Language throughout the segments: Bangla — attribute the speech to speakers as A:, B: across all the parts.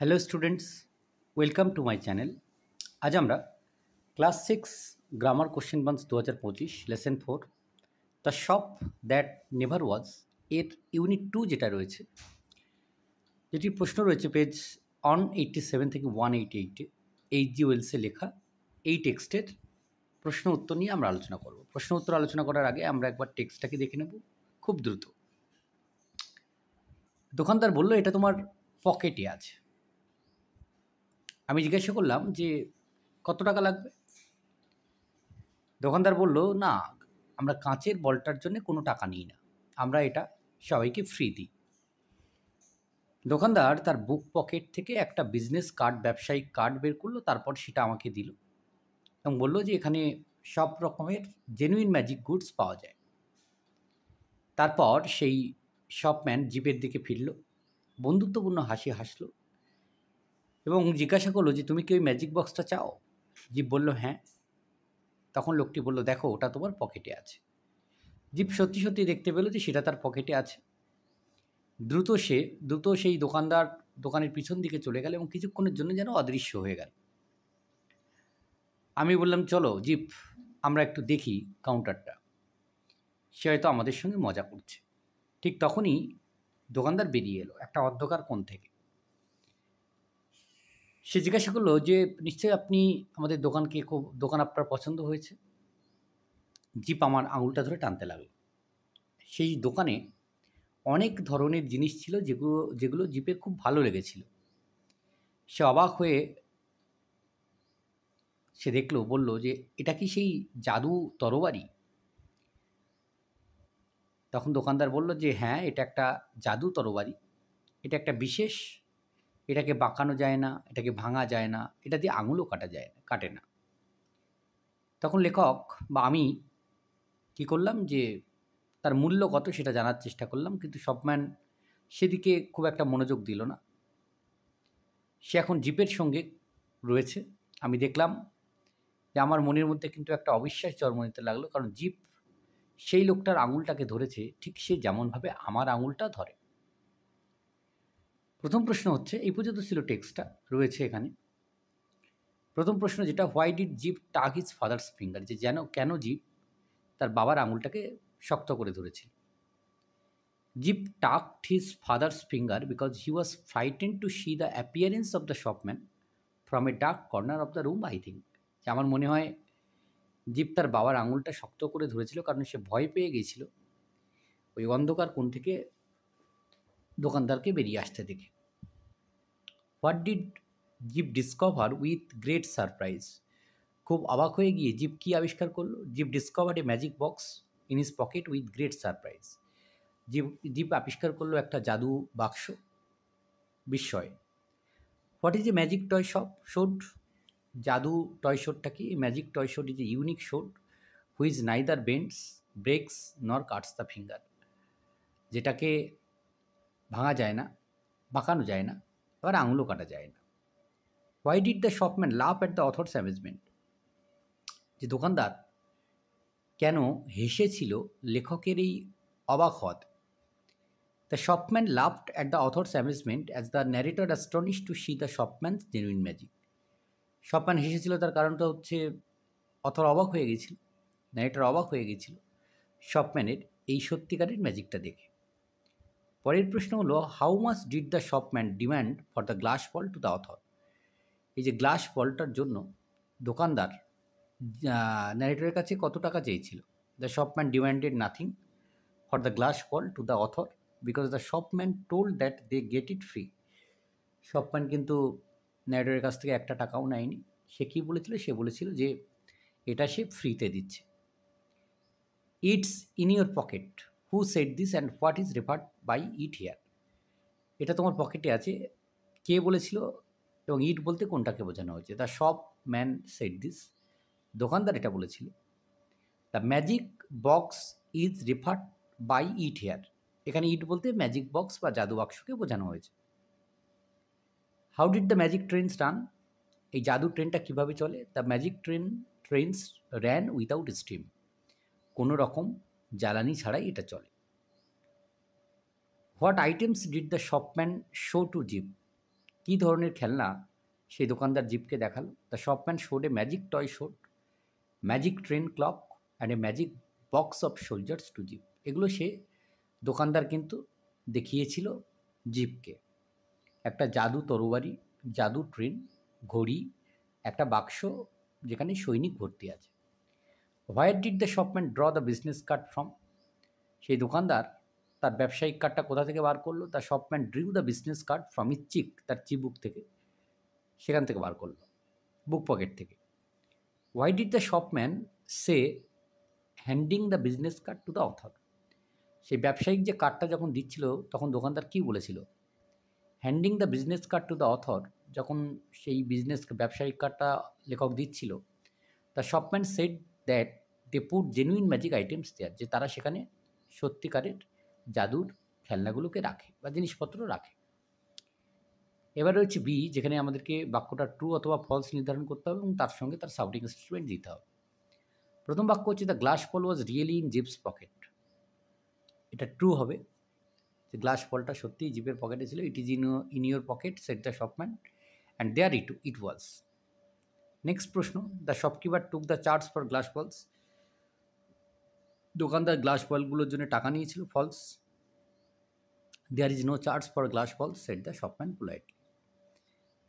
A: Hello students, welcome to my channel. আজ আমরা class 6 grammar question banks 2025 lesson 4 the shop that never was এর ইউনিট 2 যেটা রয়েছে, যেটি প্রশ্ন রয়েছে পেজ 187 থেকে 188-এ এইচজি ওয়েলসে লেখা এই টেক্সটের প্রশ্ন উত্তর নিয়ে আমরা আলোচনা করব। প্রশ্ন উত্তর আলোচনা করার আগে আমরা একবার টেক্সটটাকে দেখে নেব খুব দ্রুত। দোকানদার বলল, এটা তোমার পকেটে আছে। আমি জিজ্ঞাসা করলাম যে কত টাকা লাগবে? দোকানদার বলল, না, আমরা কাঁচের বলটার জন্য কোনো টাকা নিই না, আমরা এটা সবাইকে ফ্রি দিই। দোকানদার তার বুক পকেট থেকে একটা বিজনেস কার্ড, ব্যবসায়িক কার্ড বের করলো, তারপর সেটা আমাকে দিল এবং বলল যে এখানে সব রকমের জেনুইন ম্যাজিক গুডস পাওয়া যায়। তারপর সেই শপম্যান জিপের দিকে ফিরল, বন্ধুত্বপূর্ণ হাসি হাসলো এবং জিজ্ঞাসা করলো যে তুমি কি ওই ম্যাজিক বক্সটা চাও? জিপ বলল হ্যাঁ। তখন লোকটি বলল, দেখো, ওটা তোমার পকেটে আছে। জিপ সত্যি সত্যি দেখতে পেল যে সেটা তার পকেটে আছে। দ্রুত সেই দোকানের পিছন দিকে চলে গেল এবং কিছুক্ষণের জন্য যেন অদৃশ্য হয়ে গেল। আমি বললাম, চলো জিপ, আমরা একটু দেখি কাউন্টারটা, সে হয়তো আমাদের সঙ্গে মজা করছে। ঠিক তখনই দোকানদার বেরিয়ে এলো একটা অন্ধকার কোণ থেকে। সে জিজ্ঞাসা করলো যে নিশ্চয়ই আপনি আমাদের দোকান আপনার পছন্দ হয়েছে। জিপ আমার আঙুলটা ধরে টানতে লাগলো। সেই দোকানে অনেক ধরনের জিনিস ছিল যেগুলো জিপের খুব ভালো লেগেছিল। সে অবাক হয়ে সে দেখলো, বলল যে এটা কি সেই জাদু তরবারি? তখন দোকানদার বলল যে হ্যাঁ, এটা একটা জাদু তরবারি, এটা একটা বিশেষ, এটাকে বাঁকানো যায় না, এটাকে ভাঙা যায় না, এটা দিয়ে আঙুলও কাটে না। তখন লেখক বা আমি কি করলাম যে তার মূল্য কত সেটা জানার চেষ্টা করলাম, কিন্তু শপম্যান সেদিকে খুব একটা মনোযোগ দিল না। সে এখন জিপের সঙ্গে রয়েছে। আমি দেখলাম যে আমার মনের মধ্যে কিন্তু একটা অবিশ্বাস জন্ম নিতে লাগলো, কারণ জিপ সেই লোকটার আঙুলটাকে ধরেছে ঠিক সে যেমনভাবে আমার আঙুলটা ধরে। প্রথম প্রশ্ন হচ্ছে, এই পর্যন্ত ছিল টেক্সটটা রয়েছে এখানে। প্রথম প্রশ্ন যেটা, why did Gip tug his father's finger, যে কেন জিপ তার বাবার আঙুলটাকে শক্ত করে ধরেছিল। Gip tugged his father's finger because he was frightened to see the appearance of the shopman from a dark corner of the room, I think. যে আমার মনে হয় জিপ তার বাবার আঙুলটা শক্ত করে ধরেছিল কারণ সে ভয় পেয়ে গিয়েছিল ওই অন্ধকার কোণ থেকে দোকানদারকে বেরিয়ে আসতে দেখে। What did Gip discover with great surprise, খুব অবাক হয়ে গিয়ে জিপ কী আবিষ্কার করলো? Gip discover a magic box in his pocket with great surprise, Gip আবিষ্কার করলো একটা জাদু বাক্স বিস্ময়। What is a magic toy sword, জাদু টয় শোডটা কি? Magic toy sword is a unique sword which neither bends, breaks nor cuts the finger, যেটাকে ভাঙা যায় না, বাঁকানো যায় না, আবার আঙুলও কাটা যায় না। Why did the shopman laugh at the author's amazement, যে দোকানদার কেন হেসেছিল লেখকের এই অবাক হওয়াতে। The shopman laughed at the author's amazement as the narrator astonished to see the shopman's genuine magic. Shopman হেসেছিল, তার কারণটা হচ্ছে অথর অবাক হয়ে গেছিল, ন্যারেটর অবাক হয়ে গেছিল শপম্যানের এই সত্যিকারের ম্যাজিকটা দেখে। পরের প্রশ্ন হলো, how much did the shopman demand for the glass ball to the author, এই যে গ্লাস বলটার জন্য দোকানদার ন্যারেটরের কাছে কত টাকা চেয়েছিল? The shopman demanded nothing for the glass ball to the author because the shopman told that they get it free. Shopman কিন্তু ন্যারেটরের কাছ থেকে একটা টাকাও নেয়নি। সে কী বলেছিল? সে বলেছিল যে এটা সে ফ্রিতে দিচ্ছে। It's in your pocket, who said this and what is referred by it here, এটা তোমার পকেটে আছে, কে বলেছিল এবং ইট বলতে কোনটাকে বোঝানো হয়েছে? The shop man said this, দোকানদার এটা বলেছিল। The magic box is referred by it here, এখানে ইট বলতে ম্যাজিক বক্স বা জাদু বাক্সকে বোঝানো হয়েছে। How did the magic trains run, এই জাদু ট্রেনটা কীভাবে চলে? The magic trains ran without steam, কোনো রকম জ্বালানি ছাড়াই এটা চলে। What items did the shopman show to Gip, কী ধরনের খেলনা সেই দোকানদার জিপকে দেখালো? The shopman showed a magic toy sword, magic train clock and a magic box of soldiers to Gip. এগুলো সে দোকানদার কিন্তু দেখিয়েছিল জিপকে। একটা জাদু তরবারি, জাদু ট্রেন, ঘড়ি, একটা বাক্স যেখানে সৈনিক ভর্তি আছে। Where did the shopman draw the business card from? সেই দোকানদার তার ব্যবসায়িক কার্ডটা কোথা থেকে বার করলো? The shopman drew the business card from his chin, তার চিবুক থেকে, সেখান থেকে বার করলো, বুক পকেট থেকে। Why did the shopman say handing the business card to the author? সেই ব্যবসায়িক যে কার্ডটা যখন দিচ্ছিল তখন দোকানদার কী বলেছিল? Handing the business card to the author, যখন সেই ব্যবসায়িক কার্ডটা লেখক দিচ্ছিল, the shopman said that they put genuine magic items there, যে তারা সেখানে সত্যিকারের জাদুর খেলনাগুলোকে রাখে বা জিনিসপত্র রাখে। এবার রয়েছে বি, যেখানে আমাদেরকে বাক্যটা ট্রু অথবা ফলস নির্ধারণ করতে হবে এবং তার সঙ্গে তার সাপোর্টিং স্টেটমেন্ট দিতে হবে। প্রথম বাক্য হচ্ছে the glass ball was really in Gip's pocket. এটা ট্রু হবে, যে গ্লাস বলটা সত্যিই জিপের পকেটে ছিল। It is in your pocket said the shopman and there it was. Next প্রশ্ন, the shopkeeper took the charge for glass balls. দোকানদার গ্লাস বলগুলোর জন্য টাকা নিয়েছিল। False. There is no charge for glass ball said the shopman politely.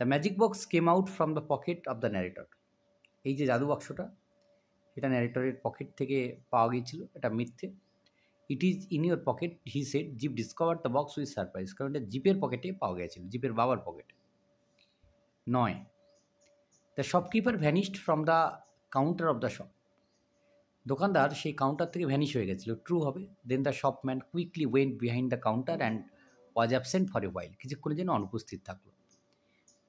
A: The magic box came out from the pocket of the narrator. এই যে জাদু বাক্সটা, এটা ন্যারেটরের পকেট থেকে পাওয়া গিয়েছিল, এটা মিথ্যে। It is in your pocket he said, zip discover the box with surprise, কারণ এটা জিপের পকেটে পাওয়া গিয়েছিল, জিপের বাবার পকেটে। 9, the shopkeeper vanished from the counter of the shop. দোকানদার সেই কাউন্টার থেকে ভ্যানিশ হয়ে গেছিল। ট্রু হবে। Then the shopman quickly went behind the counter and was absent for a while, কিছুক্ষণের জন্য অনুপস্থিত থাকলো।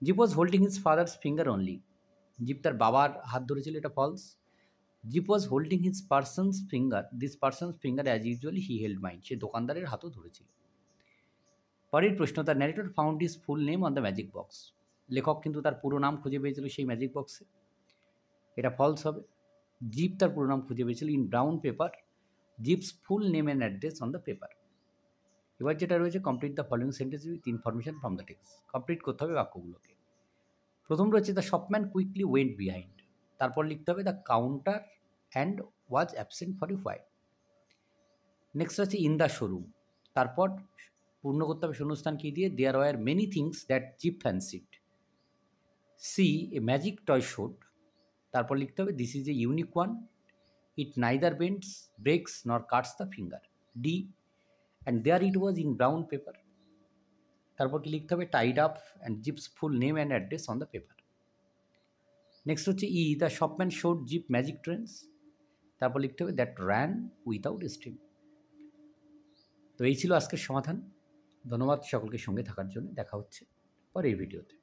A: Gip was holding his father's finger only. জিপ তার বাবার হাত ধরেছিল, এটা false. Gip was holding his person's finger as usually he held mine. সে দোকানদারের হাতও ধরেছিল। পরের প্রশ্ন, the narrator found his full name on the magic box. লেখক কিন্তু তার পুরো নাম খুঁজে পেয়েছিল সেই ম্যাজিক বক্সে, এটা ফলস হবে। জিপ তার পুরো নাম খুঁজে পেয়েছিল in brown paper, Gip's full name and address on the paper. এবার যেটা রয়েছে, complete the following sentence with information from the text. Complete করতে হবে বাক্যগুলোকে। প্রথম রয়েছে the shopman quickly went behind, তারপর লিখতে হবে the counter and was absent for a while. Next হচ্ছে ইন দ্য শোরুম, তারপর পূর্ণ করতে হবে শূন্যস্থান কি দিয়ে? There were many things that Gip fancied. C A magic toy sword, তারপর লিখতে হবে this is a unique one, it neither bends breaks nor cuts the finger. D, and there it was in brown paper, তারপর কি লিখতে হবে? Tied up and Gip's full name and address on the paper. Next হচ্ছে E, the shopman showed Gip magic trains, তারপর লিখতে হবে দ্যাট র্যান উইথাউট স্টিম। তো এই ছিল আজকের সমাধান। ধন্যবাদ সকলকে সঙ্গে থাকার জন্য। দেখা হচ্ছে পরের ভিডিওতে।